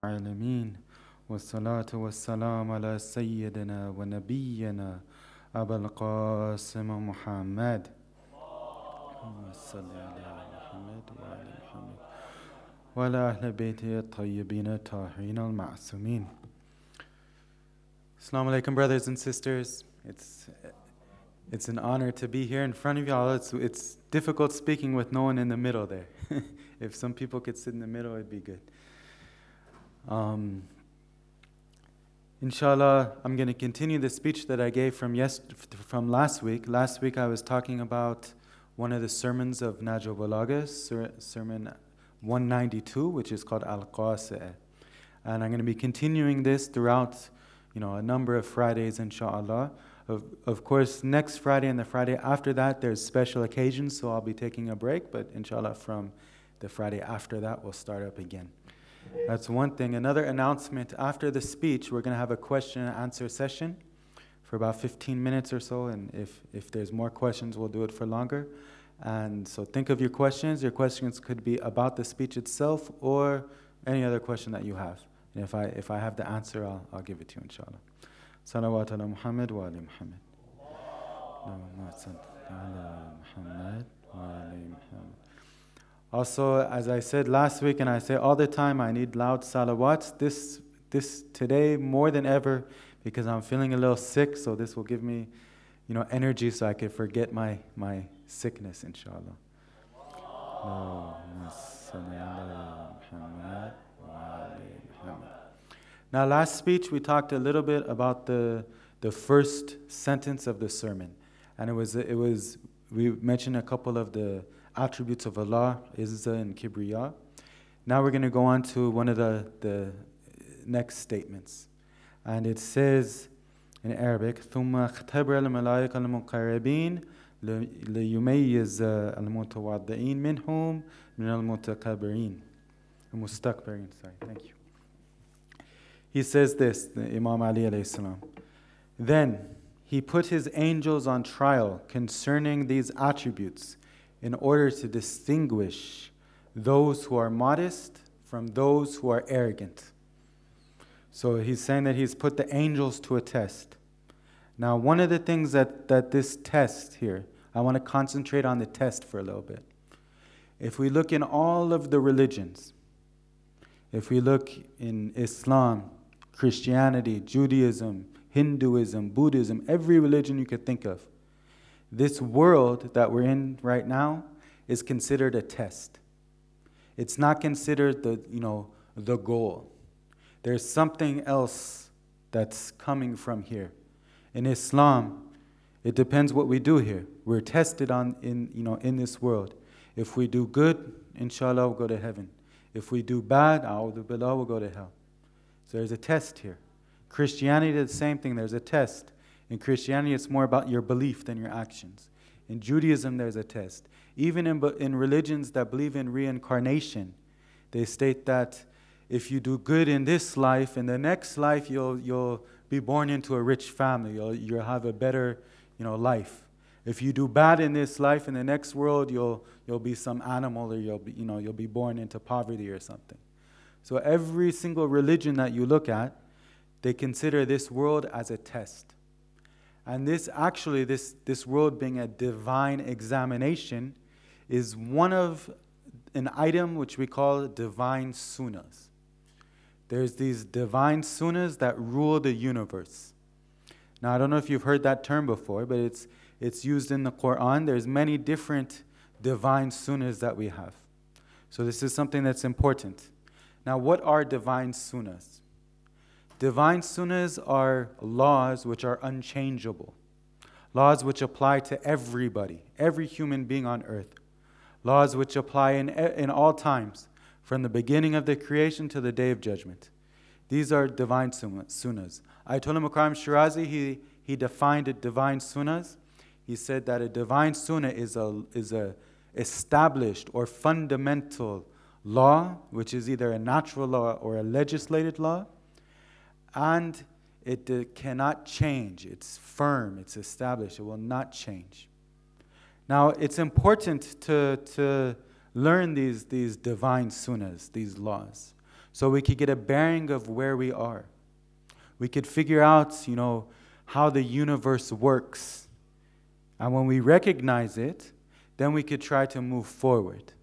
العالمين والصلاة والسلام على سيدنا ونبينا أبا القاسم محمد اللهم صل على محمد وعلى محمد وعلى أهل بيته الطيبين الطاهرين المعصومين. Assalamu alaikum, brothers and sisters. It's an honor to be here in front of y'all. It's difficult speaking with no one in the middle there. If some people could sit in the middle, it'd be good. Inshallah, I'm going to continue the speech that I gave from last week. Last week I was talking about one of the sermons of Nahj al-Balaghah, sermon 192, which is called al-Qasi'ah. And I'm going to be continuing this throughout, a number of Fridays, inshallah. Of course, next Friday and the Friday after that, there's special occasions, so I'll be taking a break. But inshallah, from the Friday after that, we'll start up again. That's one thing. Another announcement, after the speech, we're going to have a question and answer session for about 15 minutes or so. And if there's more questions, we'll do it for longer. And so think of your questions. Your questions could be about the speech itself or any other question that you have. And if I have the answer, I'll give it to you, inshallah. Salawat ala Muhammad wa ali Muhammad. Muhammad wa ali Muhammad. Also, as I said last week, and I say all the time, I need loud salawats. This today more than ever, because I'm feeling a little sick. So this will give me, energy, so I can forget my sickness, inshallah. Now, last speech we talked a little bit about the first sentence of the sermon, and we mentioned a couple of the attributes of Allah, Izzah and Kibriya. Now we're going to go on to one of the next statements. And it says in Arabic, ثُمَّ اخْتَبَرَ الْمَلَائِكَ الْمُقَرَّبِينَ لِيُمَيِّزَ الْمُتَوَضِّئِينَ مِنْهُمْ مِنَ الْمُتَكَبِّرِينَ المستكبرين. Sorry, thank you. He says this, the Imam Ali alayhi salam. Then he put his angels on trial concerning these attributes, in order to distinguish those who are modest from those who are arrogant. So he's saying that he's put the angels to a test. Now, one of the things that this test here, I want to concentrate on the test for a little bit. If we look in all of the religions, if we look in Islam, Christianity, Judaism, Hinduism, Buddhism, every religion you could think of, this world that we're in right now is considered a test. It's not considered the goal. There's something else that's coming from here. In Islam, it depends what we do here. We're tested in this world. If we do good, inshallah, we'll go to heaven. If we do bad, a'udhu billah, we'll go to hell. So there's a test here. Christianity, the same thing. There's a test. In Christianity, it's more about your belief than your actions. In Judaism, there's a test. Even in religions that believe in reincarnation, they state that if you do good in this life, in the next life, you'll be born into a rich family. You'll have a better, life. If you do bad in this life, in the next world, you'll be some animal, or you'll be born into poverty or something. So every single religion that you look at, they consider this world as a test. And this world being a divine examination is one of an item which we call divine sunnahs. There's these divine sunnahs that rule the universe. Now, I don't know if you've heard that term before, but it's used in the Quran. There's many different divine sunnahs that we have. So this is something that's important. Now, what are divine sunnahs? Divine sunnahs are laws which are unchangeable. Laws which apply to everybody, every human being on earth. Laws which apply in all times, from the beginning of the creation to the day of judgment. These are divine sunnahs. Ayatollah Mukarram Shirazi, he defined a divine sunnahs. He said that a divine sunnah is a established or fundamental law, which is either a natural law or a legislated law. And it cannot change. It's firm. It's established. It will not change. Now, it's important to learn these divine sunnahs, these laws. so we could get a bearing of where we are. We could figure out, how the universe works. And when we recognize it, then we could try to move forward.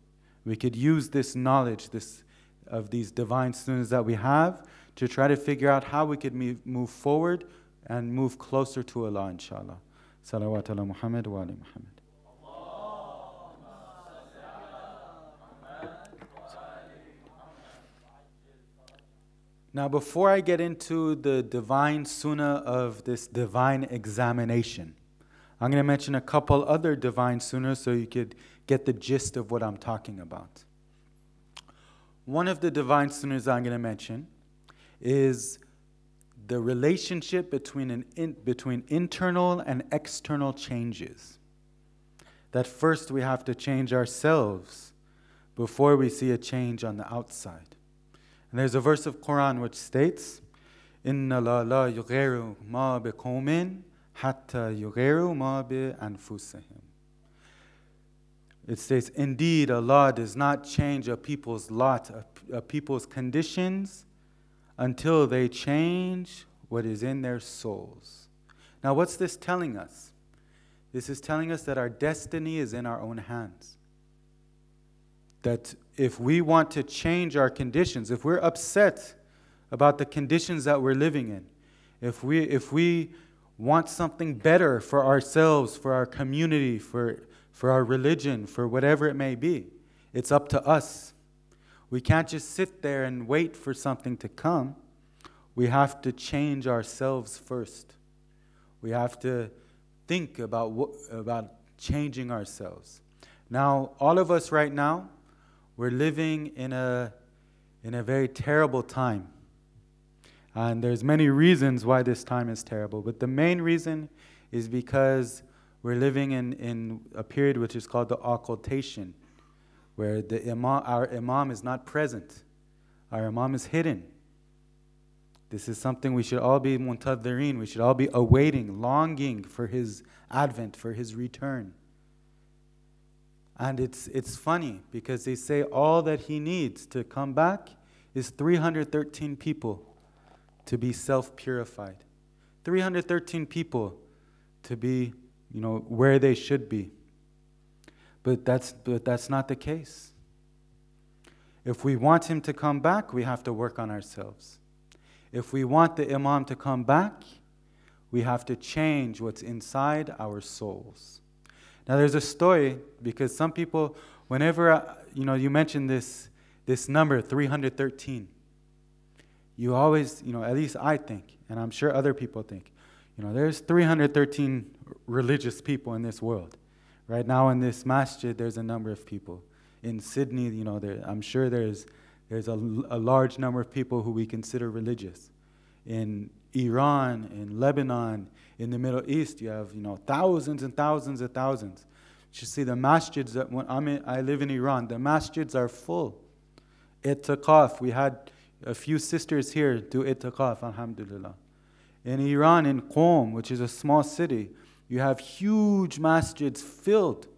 We could use this knowledge of these divine sunnahs that we have to try to figure out how we could move forward and move closer to Allah, inshallah. Salawat ala Muhammad wa ali Muhammad. Now, before I get into the divine sunnah of this divine examination, I'm going to mention a couple other divine sunnahs so you could get the gist of what I'm talking about. One of the divine sunnahs I'm going to mention is the relationship between internal and external changes. That first we have to change ourselves before we see a change on the outside. And there's a verse of Quran which states, "Inna la yughayyiru ma biqawmin hatta yughayyiru ma bi anfusihim." It states, indeed, Allah does not change a people's lot, a people's conditions, until they change what is in their souls. Now, what's this telling us? This is telling us that our destiny is in our own hands. That if we want to change our conditions, if we're upset about the conditions that we're living in, if we want something better for ourselves, for our community, for our religion, for whatever it may be, it's up to us. We can't just sit there and wait for something to come. We have to change ourselves first. We have to think about changing ourselves. Now, all of us right now, we're living in a very terrible time. And there's many reasons why this time is terrible. But the main reason is because we're living in a period which is called the occultation, where our Imam is not present. Our Imam is hidden. This is something we should all be muntadhirin. We should all be awaiting, longing for his advent, for his return. And it's funny because they say all that he needs to come back is 313 people to be self-purified. 313 people to be, where they should be. But that's not the case. If we want him to come back, we have to work on ourselves. If we want the Imam to come back, we have to change what's inside our souls. Now there's a story, because some people, whenever you mention this number 313, you always, at least I think, and I'm sure other people think, there's 313 religious people in this world. Right now in this masjid, there's a number of people. In Sydney, I'm sure there's a large number of people who we consider religious. In Iran, in Lebanon, in the Middle East, you have thousands and thousands and thousands. You see the masjids that I live in Iran. The masjids are full. Itikaf. We had a few sisters here do itikaf, alhamdulillah. In Iran, in Qom, which is a small city, you have huge masjids filled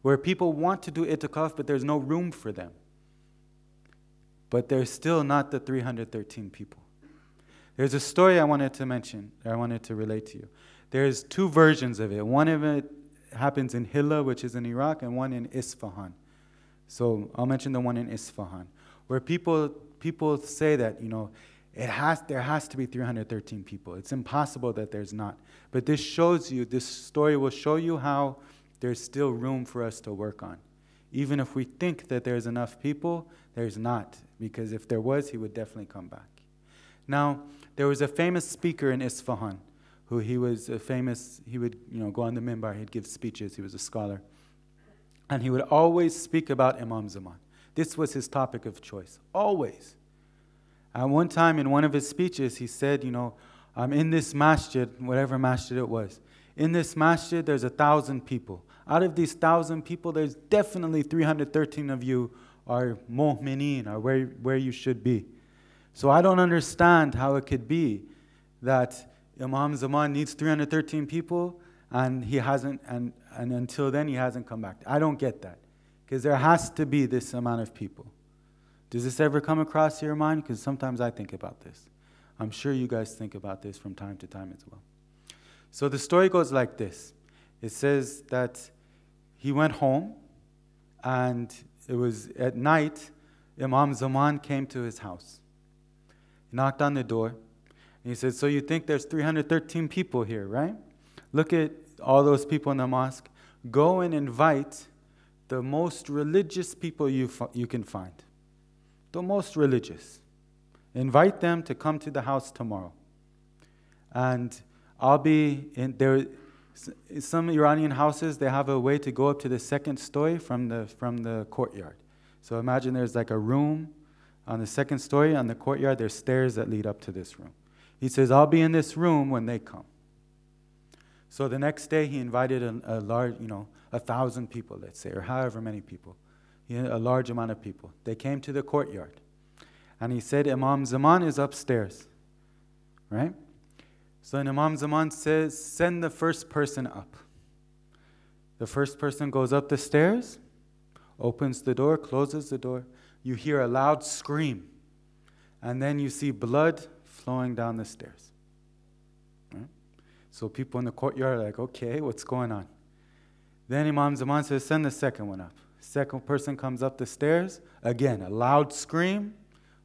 where people want to do itikaf, but there's no room for them. But there's still not the 313 people. There's a story I wanted to mention, or I wanted to relate to you. There's two versions of it. One of it happens in Hilla, which is in Iraq, and one in Isfahan. So I'll mention the one in Isfahan, where people say that, there has to be 313 people. It's impossible that there's not. But this story will show you how there's still room for us to work on. Even if we think that there's enough people, there's not. Because if there was, he would definitely come back. Now, there was a famous speaker in Isfahan, who he would go on the minbar, he'd give speeches, he was a scholar. And he would always speak about Imam Zaman. This was his topic of choice, always. At one time in one of his speeches, he said, I'm in this masjid, whatever masjid it was. In this masjid, there's 1,000 people. Out of these 1,000 people, there's definitely 313 of you are mu'mineen, are where you should be. So I don't understand how it could be that Imam Zaman needs 313 people and he hasn't, and until then he hasn't come back. I don't get that. Because there has to be this amount of people. Does this ever come across your mind? Because sometimes I think about this. I'm sure you guys think about this from time to time as well. So the story goes like this. It says that he went home, and it was at night, Imam Zaman came to his house. He knocked on the door, and he said, so you think there's 313 people here, right? Look at all those people in the mosque. Go and invite the most religious people you can find. The most religious. Invite them to come to the house tomorrow. And I'll be in there. Some Iranian houses, they have a way to go up to the second story from the courtyard. So imagine there's like a room on the second story. On the courtyard, there's stairs that lead up to this room. He says, I'll be in this room when they come. So the next day, he invited a large, 1,000 people, let's say, or however many people. A large amount of people. They came to the courtyard. And he said, Imam Zaman is upstairs. Right? So Imam Zaman says, send the first person up. The first person goes up the stairs, opens the door, closes the door. You hear a loud scream. And then you see blood flowing down the stairs. Right? So people in the courtyard are like, okay, what's going on? Then Imam Zaman says, send the second one up. Second person comes up the stairs. Again, a loud scream.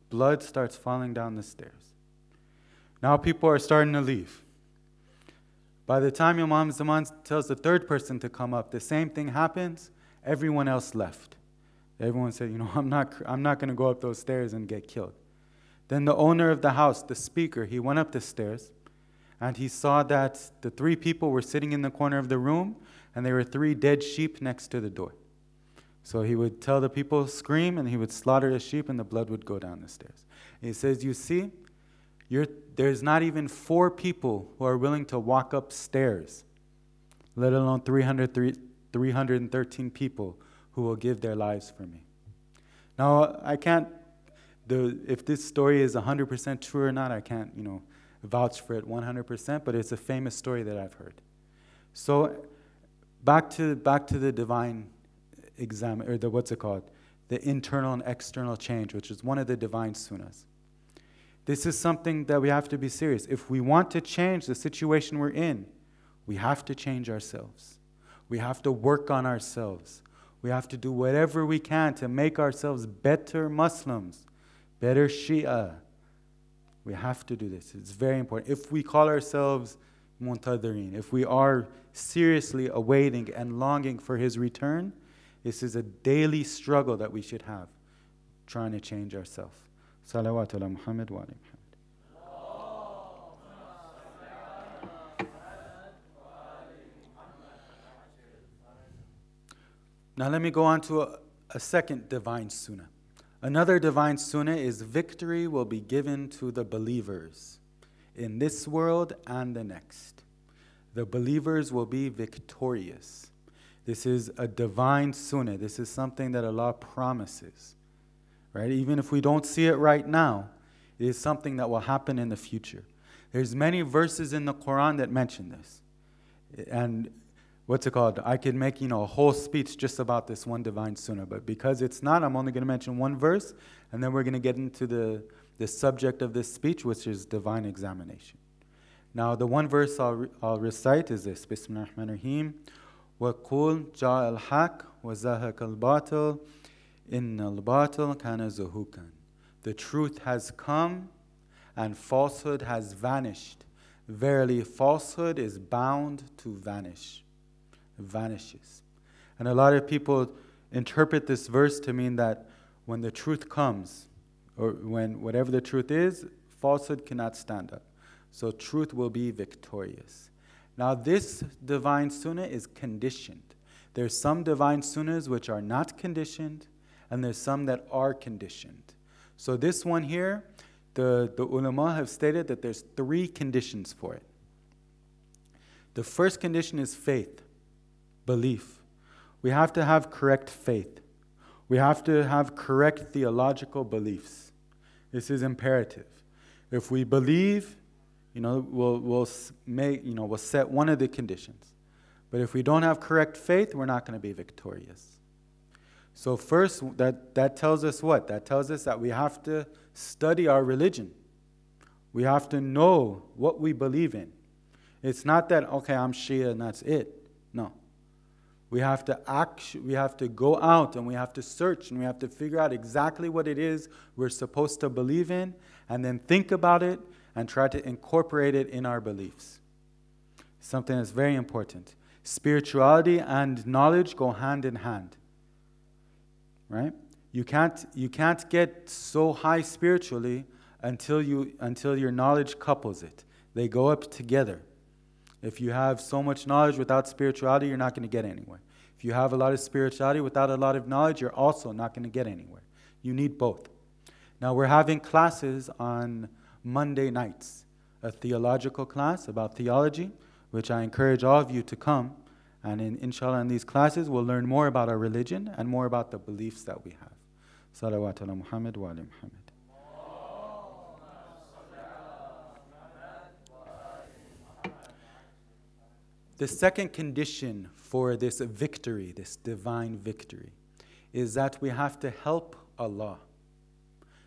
Blood starts falling down the stairs. Now people are starting to leave. By the time Imam Zaman tells the third person to come up, the same thing happens. Everyone else left. Everyone said, I'm not going to go up those stairs and get killed. Then the owner of the house, the speaker, he went up the stairs, and he saw that the three people were sitting in the corner of the room, and there were 3 dead sheep next to the door. So he would tell the people, scream, and he would slaughter the sheep, and the blood would go down the stairs. And he says, you see, there's not even 4 people who are willing to walk upstairs, let alone 313 people who will give their lives for me. Now, I can't, if this story is 100% true or not, I can't, vouch for it 100%, but it's a famous story that I've heard. So, back to the divine exam, or the internal and external change, which is one of the divine sunnahs. This is something that we have to be serious. If we want to change the situation we're in, we have to change ourselves. We have to work on ourselves. We have to do whatever we can to make ourselves better Muslims, better Shia. We have to do this. It's very important. If we call ourselves muntadirin, if we are seriously awaiting and longing for his return, this is a daily struggle that we should have, trying to change ourselves. Salawat ala Muhammad wa ala Muhammad. Now let me go on to a second divine sunnah. Another divine sunnah is victory will be given to the believers in this world and the next. The believers will be victorious. This is a divine sunnah. This is something that Allah promises. Right? Even if we don't see it right now, it is something that will happen in the future. There's many verses in the Quran that mention this. And I could make a whole speech just about this one divine sunnah, but because it's not, I'm only going to mention one verse, and then we're going to get into the subject of this speech, which is divine examination. Now, the one verse I'll recite is this: Bismillahir Rahmanir Rahim. وَقُلْ جَاءَ الْحَقُّ وَزَهَقَ الْبَاطِلُ إِنَّ الْبَاطِلَ كَانَ زَهُوقًا. The truth has come, and falsehood has vanished. Verily, falsehood is bound to vanish. It vanishes. And a lot of people interpret this verse to mean that when the truth comes, or when whatever the truth is, falsehood cannot stand up. So truth will be victorious. Now this divine sunnah is conditioned. There's some divine sunnahs which are not conditioned, and there's some that are conditioned. So this one here, the ulama have stated that there's 3 conditions for it. The first condition is faith, belief. We have to have correct faith. We have to have correct theological beliefs. This is imperative. If we believe, we'll set one of the conditions. But if we don't have correct faith, we're not going to be victorious. So first, that tells us what? That tells us that we have to study our religion. We have to know what we believe in. It's not that, okay, I'm Shia and that's it. No. We have to go out and we have to search and we have to figure out exactly what it is we're supposed to believe in, and then think about it and try to incorporate it in our beliefs. Something that's very important. Spirituality and knowledge go hand in hand. Right? You can't get so high spiritually until your knowledge couples it. They go up together. If you have so much knowledge without spirituality, you're not going to get anywhere. If you have a lot of spirituality without a lot of knowledge, you're also not going to get anywhere. You need both. Now we're having classes on Monday nights, a theological class about theology, which I encourage all of you to come. And inshallah, in these classes, we'll learn more about our religion and more about the beliefs that we have. Salawat ala Muhammad wa ala Muhammad. The second condition for this victory, this divine victory, is that we have to help Allah.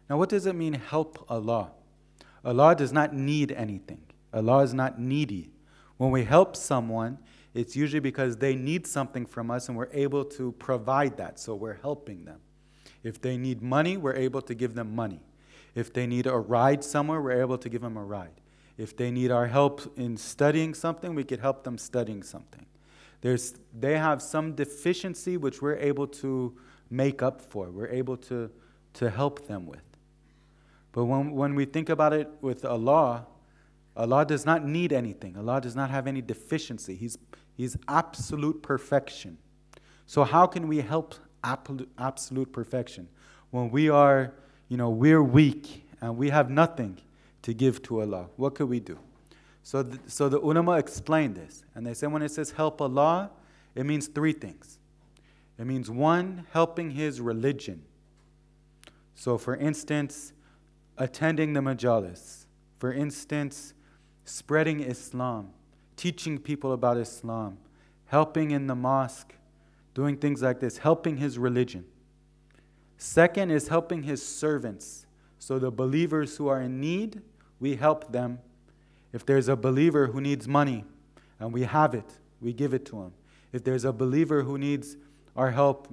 Now, what does it mean, help Allah? Allah does not need anything. Allah is not needy. When we help someone, it's usually because they need something from us and we're able to provide that, so we're helping them. If they need money, we're able to give them money. If they need a ride somewhere, we're able to give them a ride. If they need our help in studying something, we could help them studying something. They have some deficiency which we're able to make up for. We're able to help them with. But when we think about it with Allah, Allah does not need anything. Allah does not have any deficiency. He's absolute perfection. So how can we help absolute perfection when we're weak and we have nothing to give to Allah? What could we do? So the ulama explained this, and they said when it says help Allah, it means three things. It means one, helping His religion. So for instance, attending the majalis. For instance, spreading Islam, teaching people about Islam, helping in the mosque, doing things like this, helping His religion. Second is helping His servants. So the believers who are in need, we help them. If there's a believer who needs money and we have it, we give it to him. If there's a believer who needs our help,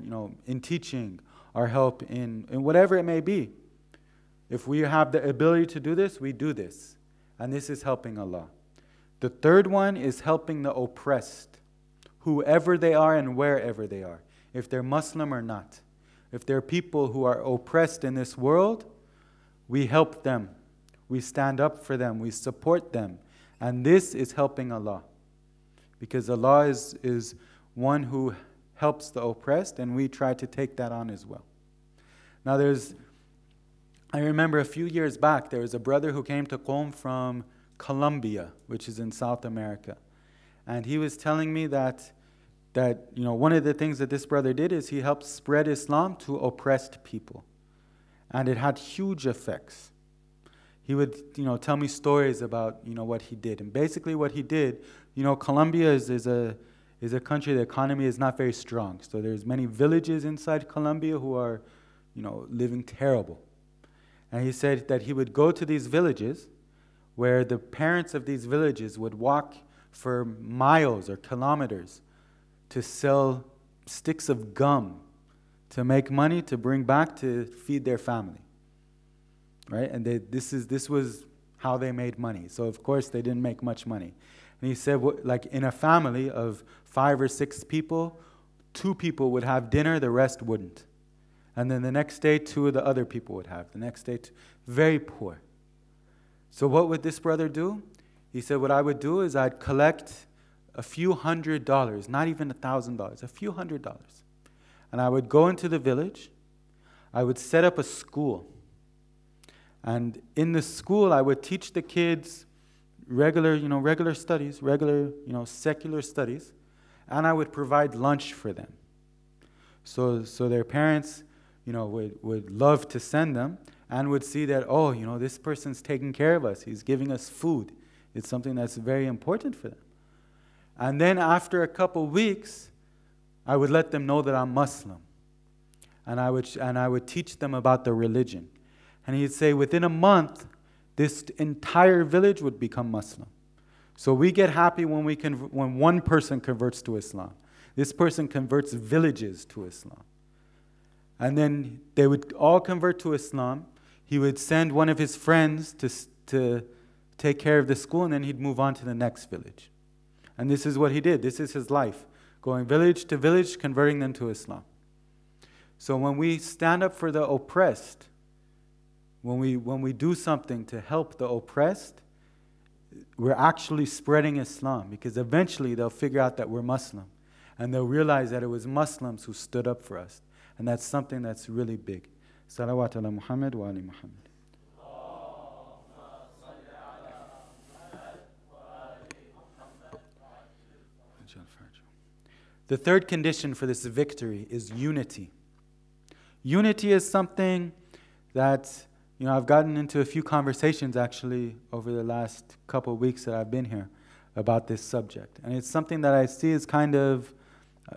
in teaching, our help in whatever it may be, if we have the ability to do this, we do this. And this is helping Allah. The third one is helping the oppressed, whoever they are and wherever they are, if they're Muslim or not. If there are people who are oppressed in this world, we help them. We stand up for them. We support them. And this is helping Allah. Because Allah is one who helps the oppressed, and we try to take that on as well. Now I remember a few years back, there was a brother who came to Qom from Colombia, which is in South America. And he was telling me that one of the things that this brother did is he helped spread Islam to oppressed people. And it had huge effects. He would, tell me stories about, what he did. And basically what he did, Colombia is a country, the economy is not very strong. So there's many villages inside Colombia who are, living terrible. And he said that he would go to these villages where the parents of these villages would walk for miles or kilometers to sell sticks of gum to make money to bring back to feed their family. Right? And this was how they made money. So of course they didn't make much money. And he said, like in a family of 5 or 6 people, 2 people would have dinner, the rest wouldn't. And then the next day, 2 of the other people would have. The next day, very poor. So what would this brother do? He said, what I would do is I'd collect a few $100s, not even $1,000, a few $100s. And I would go into the village. I would set up a school. And in the school, I would teach the kids regular studies, secular studies. And I would provide lunch for them. So their parents, would love to send them and would see that, this person's taking care of us. He's giving us food. It's something that's very important for them. And then after a couple weeks, I would let them know that I'm Muslim. and I would teach them about the religion. And he'd say within a month, this entire village would become Muslim. So we get happy when when one person converts to Islam. This person converts villages to Islam. And then they would all convert to Islam. He would send one of his friends to take care of the school, and then he'd move on to the next village. And this is what he did. This is his life, going village to village, converting them to Islam. So when we stand up for the oppressed, when we do something to help the oppressed, we're actually spreading Islam, because eventually they'll figure out that we're Muslim, and they'll realize that it was Muslims who stood up for us. And that's something that's really big. Salawat ala Muhammad wa ali Muhammad. The third condition for this victory is unity. Unity is something that, I've gotten into a few conversations actually over the last couple of weeks that I've been here about this subject. And it's something that I see is kind of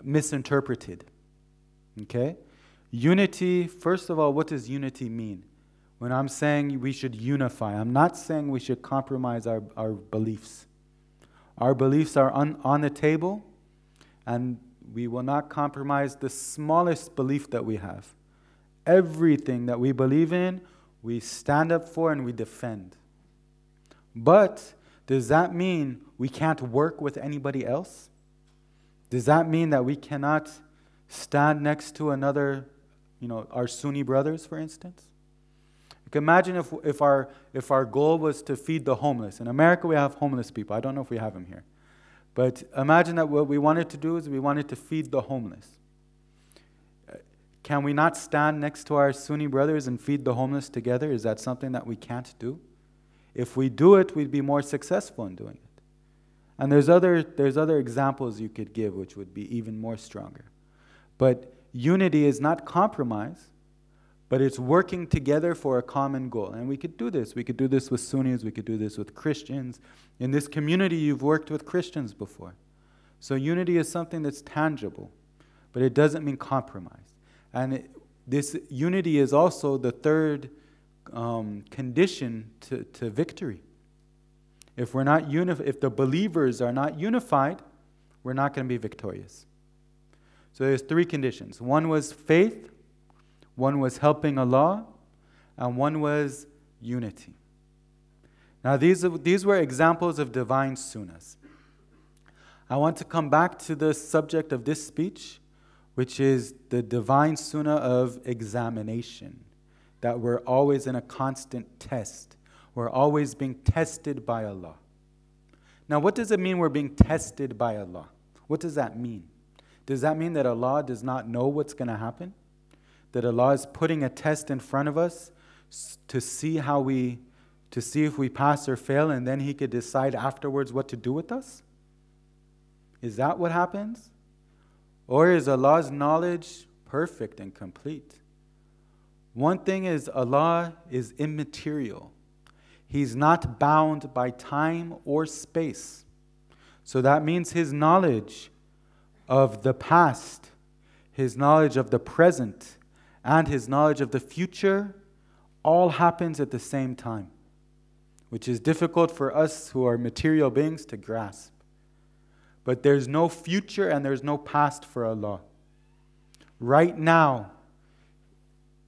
misinterpreted. Okay? Unity, first of all, what does unity mean? When I'm saying we should unify, I'm not saying we should compromise our beliefs. Our beliefs are on the table, and we will not compromise the smallest belief that we have. Everything that we believe in, we stand up for and we defend. But does that mean we can't work with anybody else? Does that mean that we cannot stand next to another, our Sunni brothers, for instance? You can imagine if our goal was to feed the homeless. In America, we have homeless people. I don't know if we have them here. But imagine that what we wanted to do is we wanted to feed the homeless. Can we not stand next to our Sunni brothers and feed the homeless together? Is that something that we can't do? If we do it, we'd be more successful in doing it. And there's other examples you could give which would be even more stronger. But unity is not compromise, but it's working together for a common goal. And we could do this. We could do this with Sunnis. We could do this with Christians. In this community, you've worked with Christians before. So unity is something that's tangible, but it doesn't mean compromise. And this unity is also the third condition to victory. If the believers are not unified, we're not going to be victorious. So there's three conditions. One was faith, one was helping Allah, and one was unity. Now these were examples of divine sunnahs. I want to come back to the subject of this speech, which is the divine sunnah of examination, that we're always in a constant test. We're always being tested by Allah. Now, what does it mean we're being tested by Allah? What does that mean? Does that mean that Allah does not know what's going to happen? That Allah is putting a test in front of us to see if we pass or fail, and then He could decide afterwards what to do with us? Is that what happens? Or is Allah's knowledge perfect and complete? One thing is, Allah is immaterial. He's not bound by time or space. So that means His knowledge of the past, His knowledge of the present, and His knowledge of the future all happens at the same time, which is difficult for us who are material beings to grasp. But there's no future and there's no past for Allah. Right now,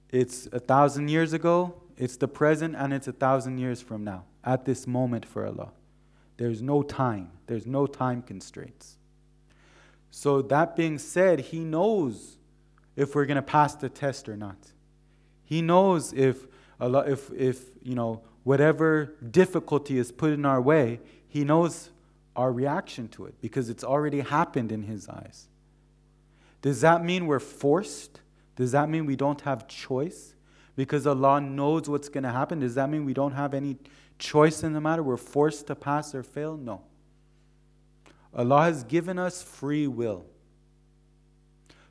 it's 1,000 years ago, it's the present, and it's 1,000 years from now, at this moment for Allah. There's no time. There's no time constraints. So that being said, He knows if we're going to pass the test or not. He knows if whatever difficulty is put in our way, He knows our reaction to it, because it's already happened in His eyes. Does that mean we're forced? Does that mean we don't have choice? Because Allah knows what's going to happen, does that mean we don't have any choice in the matter? We're forced to pass or fail? No. Allah has given us free will.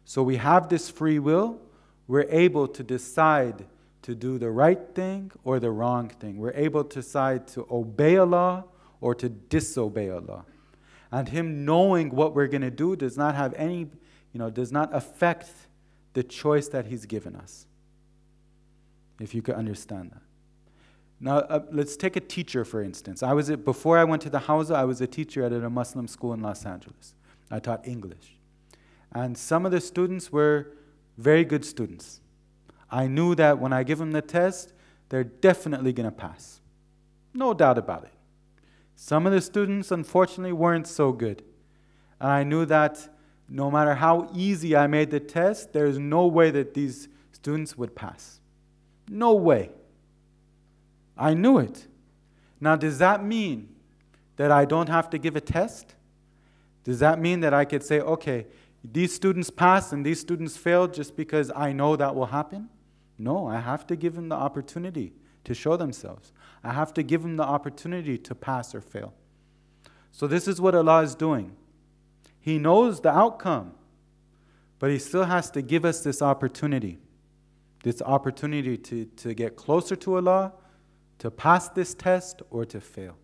So we have this free will. We're able to decide to do the right thing or the wrong thing. We're able to decide to obey Allah or to disobey Allah. And Him knowing what we're going to do does not have any, does not affect the choice that He's given us. If you could understand that. Now, let's take a teacher, for instance. Before I went to the Hawza, I was a teacher at a Muslim school in Los Angeles. I taught English. And some of the students were very good students. I knew that when I give them the test, they're definitely going to pass. No doubt about it. Some of the students, unfortunately, weren't so good. And I knew that no matter how easy I made the test, there's no way that these students would pass. No way. I knew it. Now, does that mean that I don't have to give a test? Does that mean that I could say, okay, these students passed and these students failed just because I know that will happen? No, I have to give them the opportunity to show themselves. I have to give them the opportunity to pass or fail. So this is what Allah is doing. He knows the outcome, but He still has to give us this opportunity to get closer to Allah, to pass this test, or to fail.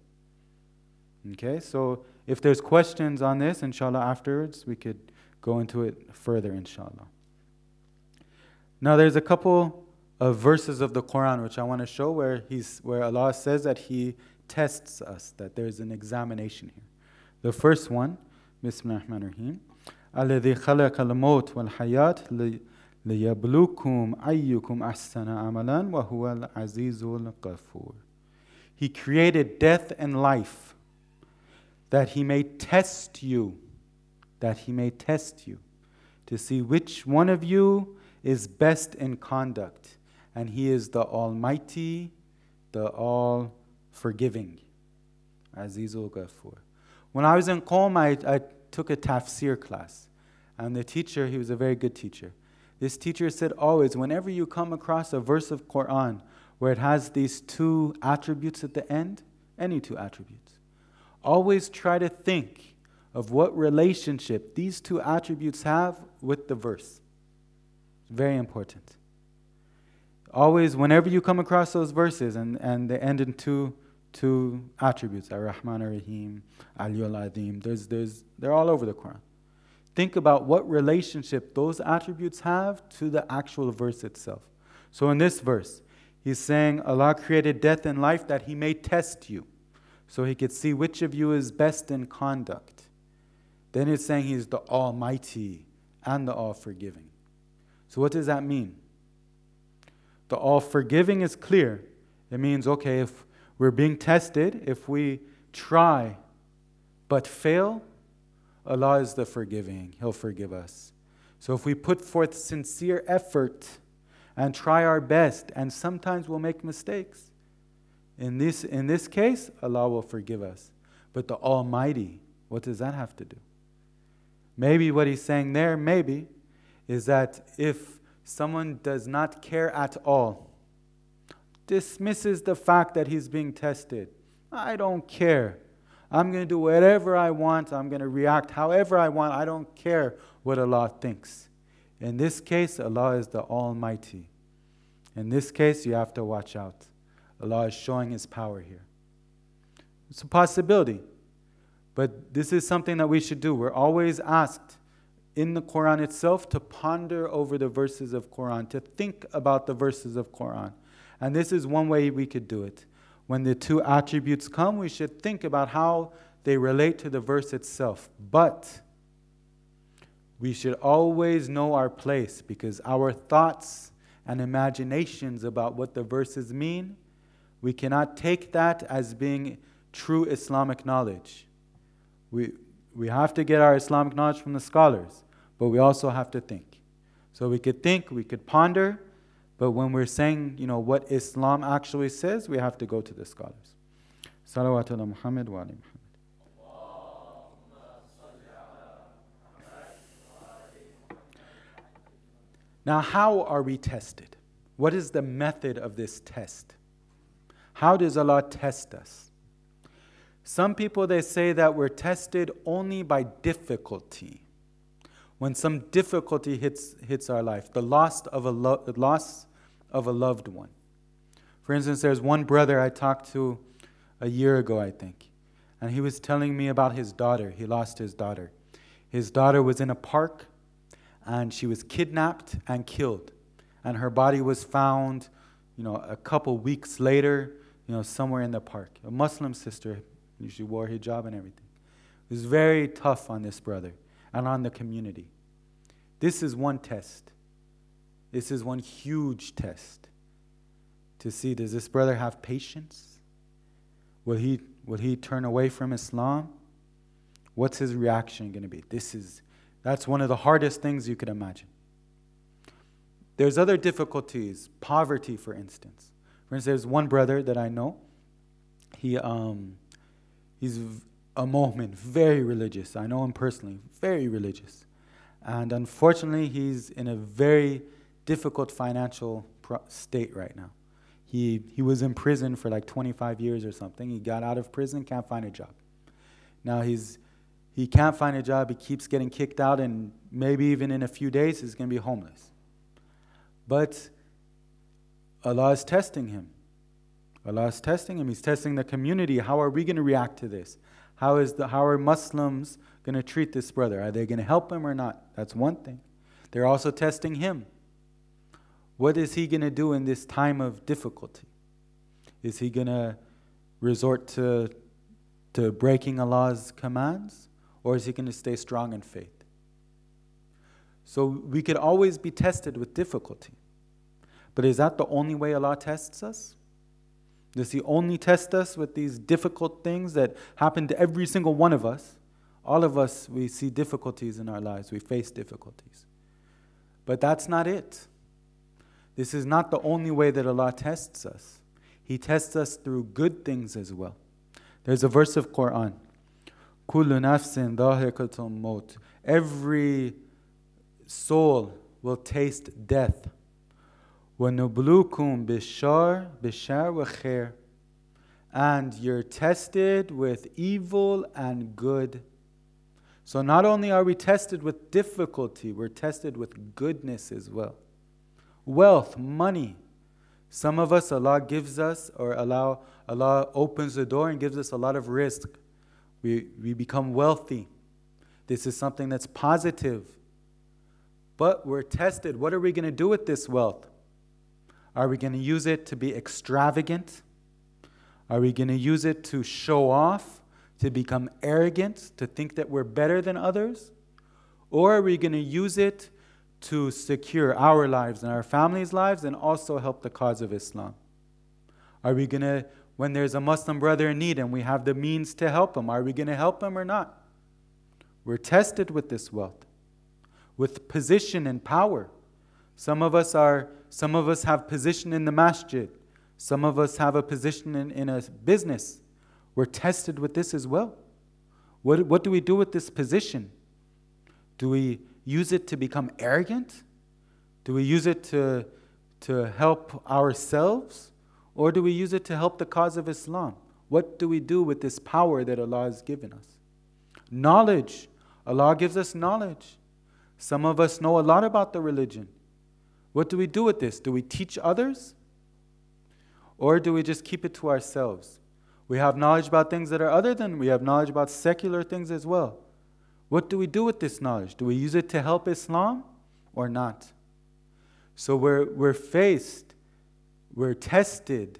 Okay, so if there's questions on this, inshallah, afterwards, we could go into it further, inshallah. Now, there's a couple of verses of the Quran which I want to show where Allah says that He tests us, that there's an examination here. The first one, Bismillahirrahmanirrahim. الَّذِي خَلَقَ الْمَوْتَ وَالْحَيَاةَ لِيَبْلُوكُمْ أَيُّكُمْ أَحْسَنَ عَمَلًا وَهُوَ الْعَزِيزُ الْغَفُورُ. He created death and life that He may test you, to see which one of you is best in conduct. And He is the Almighty, the All-Forgiving. Azizul Ghafur. When I was in Qom, I took a tafsir class. And the teacher, he was a very good teacher. This teacher said always, whenever you come across a verse of Quran where it has these two attributes at the end, any two attributes, always try to think of what relationship these two attributes have with the verse. Very important. Always, whenever you come across those verses and they end in two attributes, Ar-Rahman Ar-Rahim, Al-Yul Azim, they're all over the Quran. Think about what relationship those attributes have to the actual verse itself. So in this verse, He's saying Allah created death and life that He may test you, so He could see which of you is best in conduct. Then it's saying He's the Almighty and the All-Forgiving. So what does that mean? The All-Forgiving is clear. It means, okay, if we're being tested, if we try but fail, Allah is the forgiving. He'll forgive us. So if we put forth sincere effort and try our best, and sometimes we'll make mistakes, in this case, Allah will forgive us. But the Almighty, what does that have to do? Maybe what He's saying there, maybe, is that if someone does not care at all, dismisses the fact that he's being tested, I don't care. I'm going to do whatever I want. I'm going to react however I want. I don't care what Allah thinks. In this case, Allah is the Almighty. In this case, you have to watch out. Allah is showing His power here. It's a possibility. But this is something that we should do. We're always asked in the Quran itself to ponder over the verses of Quran, to think about the verses of Quran. And this is one way we could do it. When the two attributes come, we should think about how they relate to the verse itself. But we should always know our place, because our thoughts and imaginations about what the verses mean, we cannot take that as being true Islamic knowledge. We have to get our Islamic knowledge from the scholars, but we also have to think. So we could think, we could ponder, but when we're saying, what Islam actually says, we have to go to the scholars. Salawatu ala Muhammad wa ali Muhammad. Now, how are we tested? What is the method of this test? How does Allah test us? Some people, they say that we're tested only by difficulty. When some difficulty hits our life, the loss of a loved one. For instance, there's one brother I talked to a year ago, I think, and he was telling me about his daughter. He lost his daughter. His daughter was in a park, and she was kidnapped and killed. And her body was found, a couple weeks later, somewhere in the park. A Muslim sister, she wore hijab and everything. It was very tough on this brother and on the community. This is one test. This is one huge test to see, does this brother have patience? Will he turn away from Islam? What's his reaction going to be? That's one of the hardest things you could imagine. There's other difficulties, poverty, for instance. For instance, there's one brother that I know. He's a mu'min, very religious. I know him personally, very religious. And unfortunately, he's in a very difficult financial state right now. He was in prison for like 25 years or something. He got out of prison, can't find a job. Now he can't find a job, he keeps getting kicked out, and maybe even in a few days he's going to be homeless. But Allah is testing him. Allah is testing him. He's testing the community. How are we going to react to this? How are Muslims going to treat this brother? Are they going to help him or not? That's one thing. They're also testing him. What is he going to do in this time of difficulty? Is he going to resort to breaking Allah's commands? Or is he going to stay strong in faith? So we could always be tested with difficulty. But is that the only way Allah tests us? Does He only test us with these difficult things that happen to every single one of us? All of us, we see difficulties in our lives. We face difficulties. But that's not it. This is not the only way that Allah tests us. He tests us through good things as well. There's a verse of Quran. Kullu nafsin dha'iqatul maut. Every soul will taste death. وَنُبْلُوكُمْ بِالشَّرِّ وَخَيْرٍ. And you're tested with evil and good. So not only are we tested with difficulty, we're tested with goodness as well. Wealth, money. Some of us, Allah gives us, or Allah opens the door and gives us a lot of rizq. We become wealthy. This is something that's positive. But we're tested. What are we going to do with this wealth? Are we going to use it to be extravagant? Are we going to use it to show off, to become arrogant, to think that we're better than others? Or are we going to use it to secure our lives and our families' lives and also help the cause of Islam? Are we going to, when there's a Muslim brother in need and we have the means to help him, are we going to help him or not? We're tested with this wealth, with position and power. Some of us have position in the masjid. Some of us have a position in a business. We're tested with this as well. What do we do with this position? Do we use it to become arrogant? Do we use it to help ourselves? Or do we use it to help the cause of Islam? What do we do with this power that Allah has given us? Knowledge. Allah gives us knowledge. Some of us know a lot about the religion. What do we do with this? Do we teach others? Or do we just keep it to ourselves? We have knowledge about things that are other than, we have knowledge about secular things as well. What do we do with this knowledge? Do we use it to help Islam or not? So we're tested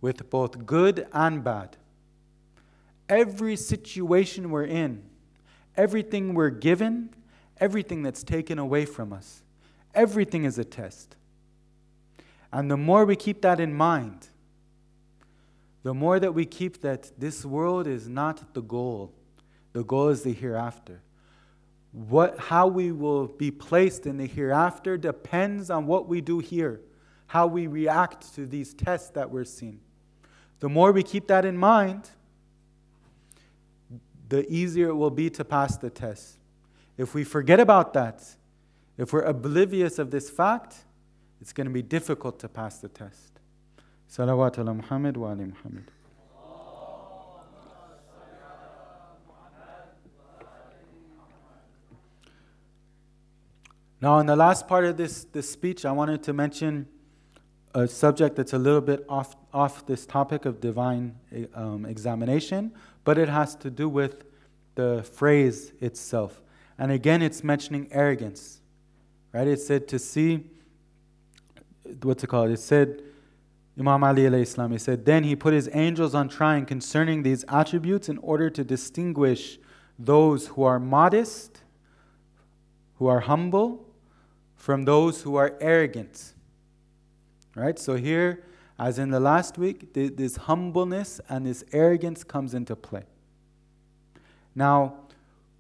with both good and bad. Every situation we're in, everything we're given, everything that's taken away from us, everything is a test. And the more we keep that in mind, the more that we keep that this world is not the goal. The goal is the hereafter. How we will be placed in the hereafter depends on what we do here, how we react to these tests that we're seeing. The more we keep that in mind, the easier it will be to pass the test. If we forget about that, if we're oblivious of this fact, it's going to be difficult to pass the test. Salawat ala Muhammad wa ali Muhammad. Now, in the last part of this speech, I wanted to mention a subject that's a little bit off this topic of divine examination, but it has to do with the phrase itself. And again, it's mentioning arrogance. right? It said to see, what's it called? It said, Imam Ali alayhi salam, he said, then he put his angels on trying concerning these attributes in order to distinguish those who are modest, who are humble, from those who are arrogant. Right? So here, as in the last week, this humbleness and this arrogance comes into play. Now,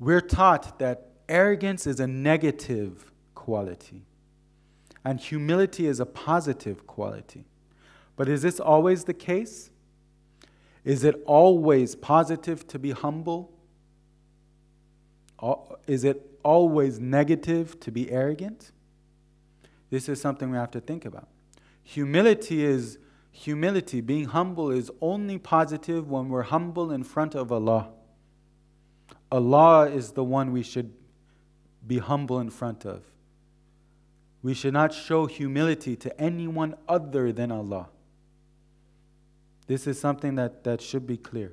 we're taught that arrogance is a negative quality and humility is a positive quality. But is this always the case? Is it always positive to be humble? Is it always negative to be arrogant? This is something we have to think about. Humility, being humble, is only positive when we're humble in front of Allah. Allah is the one we should be humble in front of. We should not show humility to anyone other than Allah. This is something that should be clear.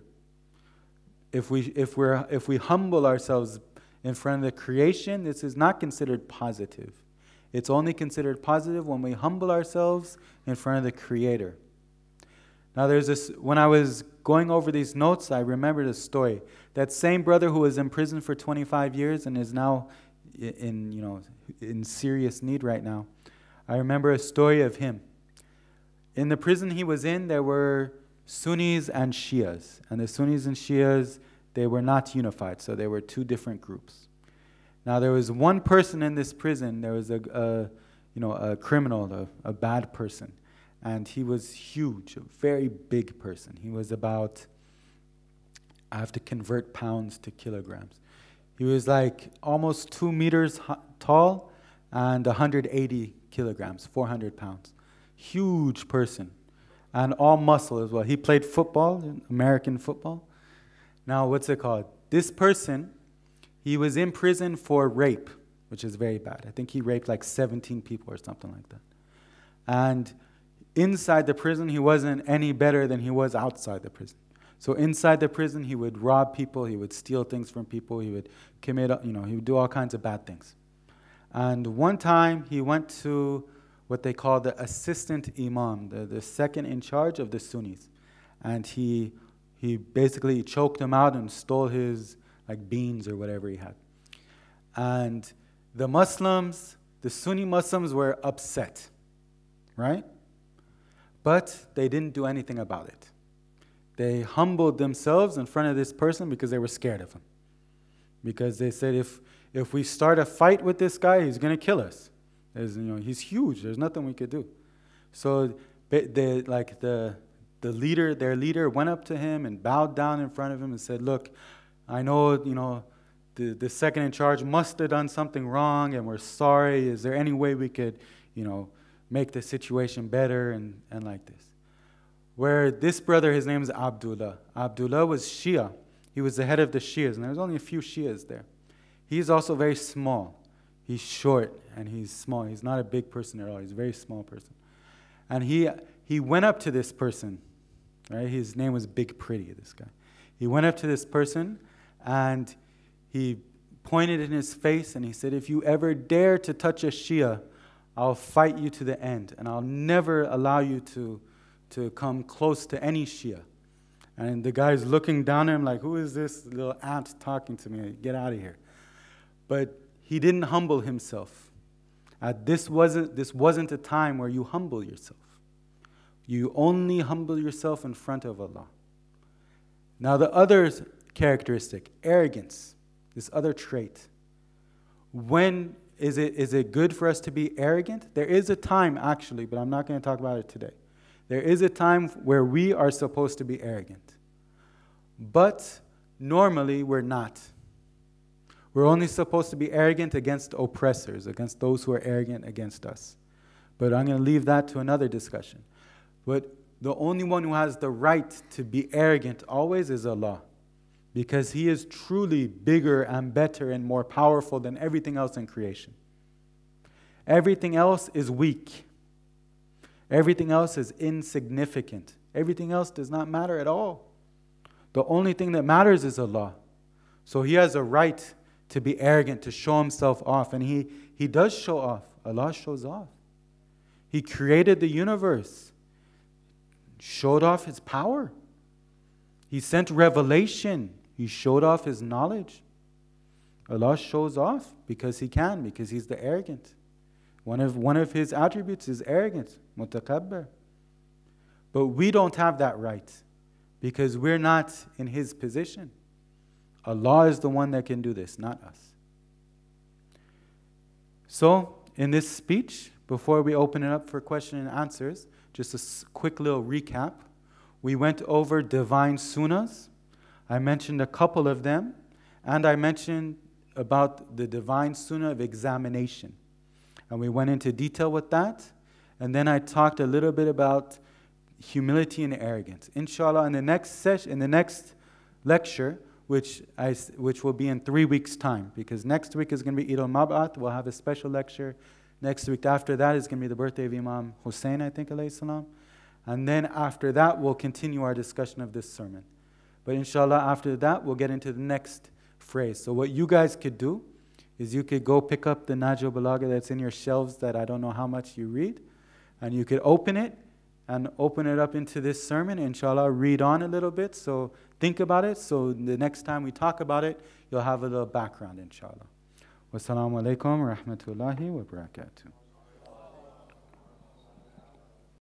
If we humble ourselves in front of the creation, this is not considered positive. It's only considered positive when we humble ourselves in front of the Creator. Now there's this, when I was going over these notes, I remembered a story. That same brother who was in prison for 25 years and is now in serious need right now. I remember a story of him. In the prison he was in, there were Sunnis and Shias. And the Sunnis and Shias, they were not unified, so there were two different groups. Now there was one person in this prison, there was a criminal, a bad person. And he was huge, a very big person. He was about, I have to convert pounds to kilograms. He was like almost 2 meters tall and 180 kilograms, 400 pounds. Huge person. And all muscle as well. He played football, American football. Now, what's it called? This person, he was in prison for rape, which is very bad. I think he raped like 17 people or something like that. And inside the prison, he wasn't any better than he was outside the prison. So inside the prison, he would rob people, he would steal things from people, he would commit, he would do all kinds of bad things. And one time, he went to what they call the assistant Imam, the second in charge of the Sunnis. And he basically choked him out and stole his beans or whatever he had. And the Muslims, the Sunni Muslims were upset, right? But they didn't do anything about it. They humbled themselves in front of this person because they were scared of him. Because they said, if we start a fight with this guy, he's going to kill us. He's huge. There's nothing we could do. So their leader went up to him and bowed down in front of him and said, look, I know, the second in charge must have done something wrong and we're sorry. Is there any way we could, make the situation better and like this? Where this brother, his name is Abdullah. Abdullah was Shia. He was the head of the Shias, and there was only a few Shias there. He's also very small. He's short and he's small. He's not a big person at all. He's a very small person. And he went up to this person, right? His name was Big Pretty, this guy. He went up to this person and he pointed in his face and he said, if you ever dare to touch a Shia, I'll fight you to the end and I'll never allow you to come close to any Shia. And the guy's looking down at him like, who is this little ant talking to me? Get out of here. But he didn't humble himself. This wasn't a time where you humble yourself. You only humble yourself in front of Allah. Now the other characteristic, arrogance, this other trait. When is it good for us to be arrogant? There is a time actually, but I'm not going to talk about it today. There is a time where we are supposed to be arrogant. But normally we're not. We're only supposed to be arrogant against oppressors, against those who are arrogant against us. But I'm going to leave that to another discussion. But the only one who has the right to be arrogant always is Allah. Because He is truly bigger and better and more powerful than everything else in creation. Everything else is weak. Everything else is insignificant. Everything else does not matter at all. The only thing that matters is Allah. So He has a right to be arrogant, to show himself off. And he does show off. Allah shows off. He created the universe, showed off His power. He sent revelation. He showed off His knowledge. Allah shows off because He can, because He's the arrogant. One of His attributes is arrogance, mutakabbir. But we don't have that right because we're not in His position. Allah is the one that can do this, not us. So, in this speech, before we open it up for question and answers, just a quick little recap. We went over divine sunnahs. I mentioned a couple of them, and I mentioned about the divine sunnah of examination. And we went into detail with that. And then I talked a little bit about humility and arrogance. Inshallah, in the next session, in the next lecture, which will be in 3 weeks' time, because next week is going to be Eid al-Mab'ath. We'll have a special lecture. Next week after that is going to be the birthday of Imam Hussein, I think, alayhi salam. And then after that, we'll continue our discussion of this sermon. But inshallah, after that, we'll get into the next phrase. So what you guys could do is you could go pick up the Nahj al-Balaghah that's in your shelves that I don't know how much you read. And you could open it and open it up into this sermon. Inshallah, read on a little bit. So think about it. So the next time we talk about it, you'll have a little background, inshallah. Wassalamu alaikum wa rahmatullahi wa barakatuh.